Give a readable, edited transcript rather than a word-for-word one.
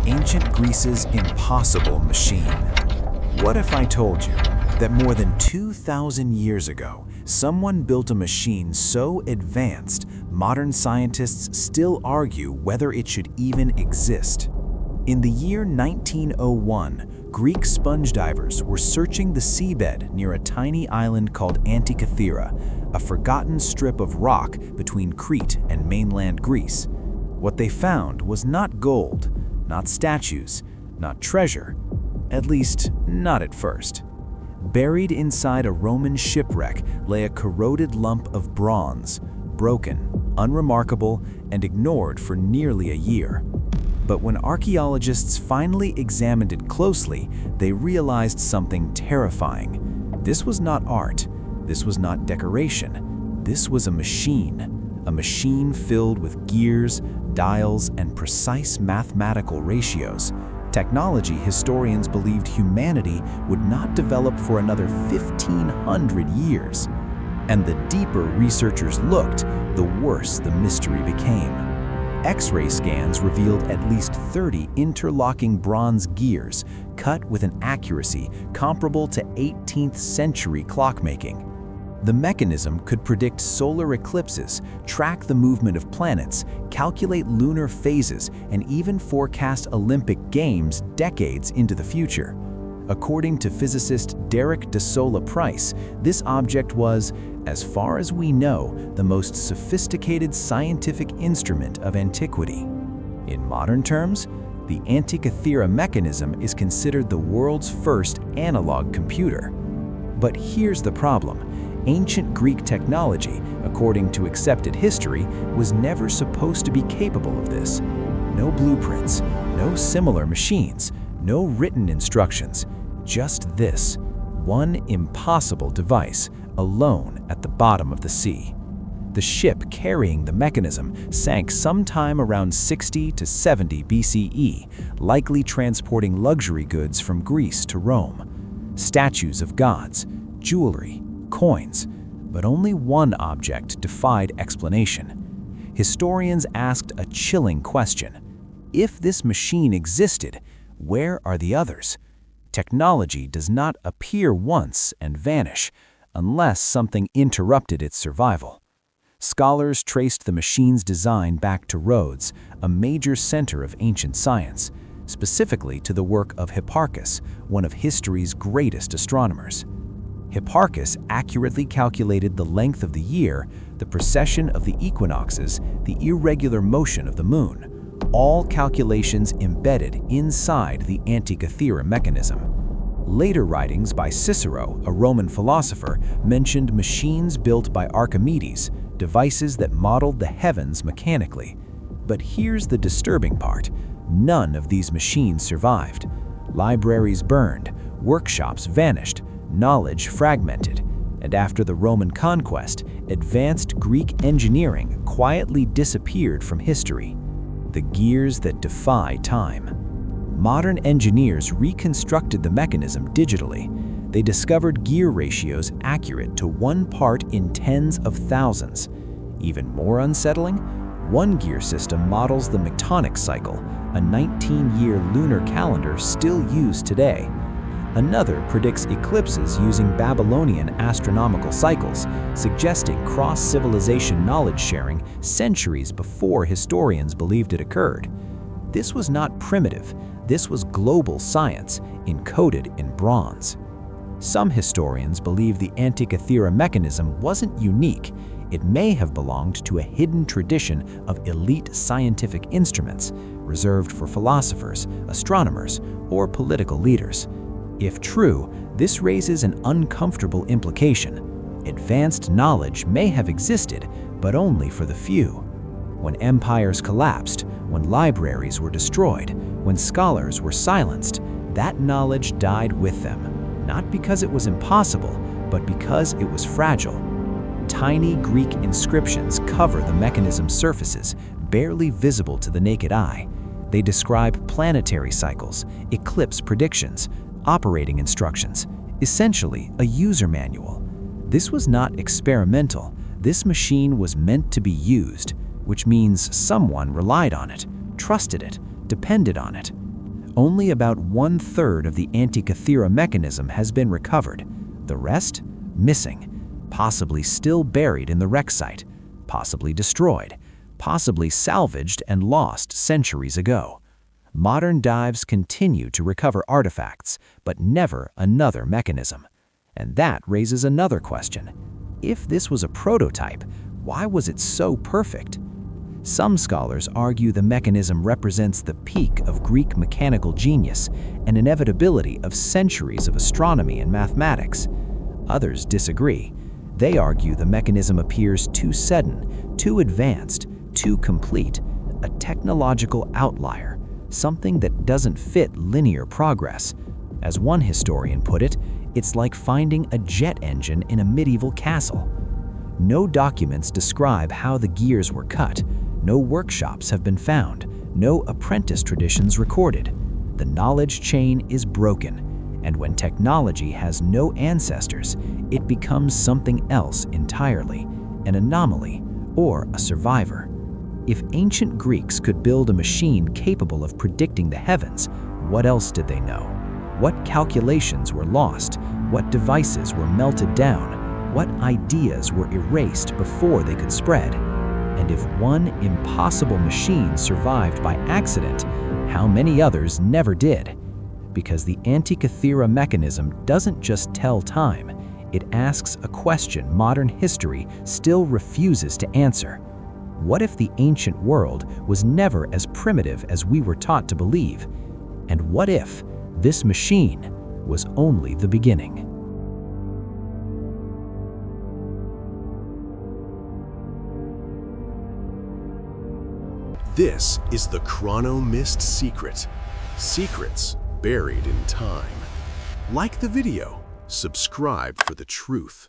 Ancient Greece's impossible machine. What if I told you that more than 2,000 years ago, someone built a machine so advanced, modern scientists still argue whether it should even exist? In the year 1901, Greek sponge divers were searching the seabed near a tiny island called Antikythera, a forgotten strip of rock between Crete and mainland Greece. What they found was not gold, not statues, not treasure, at least not at first. Buried inside a Roman shipwreck lay a corroded lump of bronze, broken, unremarkable, and ignored for nearly a year. But when archaeologists finally examined it closely, they realized something terrifying. This was not art. This was not decoration. This was a machine filled with gears, dials, and precise mathematical ratios. Technology historians believed humanity would not develop for another 1,500 years. And the deeper researchers looked, the worse the mystery became. X-ray scans revealed at least 30 interlocking bronze gears, cut with an accuracy comparable to 18th century clockmaking. The mechanism could predict solar eclipses, track the movement of planets, calculate lunar phases, and even forecast Olympic Games decades into the future. According to physicist Derek de Sola Price, this object was, as far as we know, the most sophisticated scientific instrument of antiquity. In modern terms, the Antikythera Mechanism is considered the world's first analog computer. But here's the problem. Ancient Greek technology, according to accepted history, was never supposed to be capable of this. No blueprints, no similar machines, no written instructions, just this, one impossible device, alone at the bottom of the sea. The ship carrying the mechanism sank sometime around 60 to 70 BCE, likely transporting luxury goods from Greece to Rome. Statues of gods, jewelry, coins, but only one object defied explanation. Historians asked a chilling question. If this machine existed, where are the others? Technology does not appear once and vanish, unless something interrupted its survival. Scholars traced the machine's design back to Rhodes, a major center of ancient science, specifically to the work of Hipparchus, one of history's greatest astronomers. Hipparchus accurately calculated the length of the year, the precession of the equinoxes, the irregular motion of the moon, all calculations embedded inside the Antikythera Mechanism. Later writings by Cicero, a Roman philosopher, mentioned machines built by Archimedes, devices that modeled the heavens mechanically. But here's the disturbing part. None of these machines survived. Libraries burned, workshops vanished, knowledge fragmented, and after the Roman conquest, advanced Greek engineering quietly disappeared from history. The gears that defy time. Modern engineers reconstructed the mechanism digitally. They discovered gear ratios accurate to 1 part in tens of thousands. Even more unsettling, one gear system models the Metonic cycle, a 19-year lunar calendar still used today. Another predicts eclipses using Babylonian astronomical cycles, suggesting cross-civilization knowledge sharing centuries before historians believed it occurred. This was not primitive, this was global science, encoded in bronze. Some historians believe the Antikythera Mechanism wasn't unique. It may have belonged to a hidden tradition of elite scientific instruments, reserved for philosophers, astronomers, or political leaders. If true, this raises an uncomfortable implication. Advanced knowledge may have existed, but only for the few. When empires collapsed, when libraries were destroyed, when scholars were silenced, that knowledge died with them, not because it was impossible, but because it was fragile. Tiny Greek inscriptions cover the mechanism's surfaces, barely visible to the naked eye. They describe planetary cycles, eclipse predictions, operating instructions, essentially a user manual. This was not experimental. This machine was meant to be used, which means someone relied on it, trusted it, depended on it. Only about 1/3 of the Antikythera Mechanism has been recovered. The rest? Missing, possibly still buried in the wreck site, possibly destroyed, possibly salvaged and lost centuries ago. Modern dives continue to recover artifacts, but never another mechanism. And that raises another question. If this was a prototype, why was it so perfect? Some scholars argue the mechanism represents the peak of Greek mechanical genius and inevitability of centuries of astronomy and mathematics. Others disagree. They argue the mechanism appears too sudden, too advanced, too complete, a technological outlier, something that doesn't fit linear progress. As one historian put it, it's like finding a jet engine in a medieval castle. No documents describe how the gears were cut, no workshops have been found, no apprentice traditions recorded. The knowledge chain is broken, and when technology has no ancestors, it becomes something else entirely, an anomaly or a survivor. If ancient Greeks could build a machine capable of predicting the heavens, what else did they know? What calculations were lost? What devices were melted down? What ideas were erased before they could spread? And if one impossible machine survived by accident, how many others never did? Because the Antikythera Mechanism doesn't just tell time, it asks a question modern history still refuses to answer. What if the ancient world was never as primitive as we were taught to believe? And what if this machine was only the beginning? This is the Chrono-Mist Secret. Secrets buried in time. Like the video, subscribe for the truth.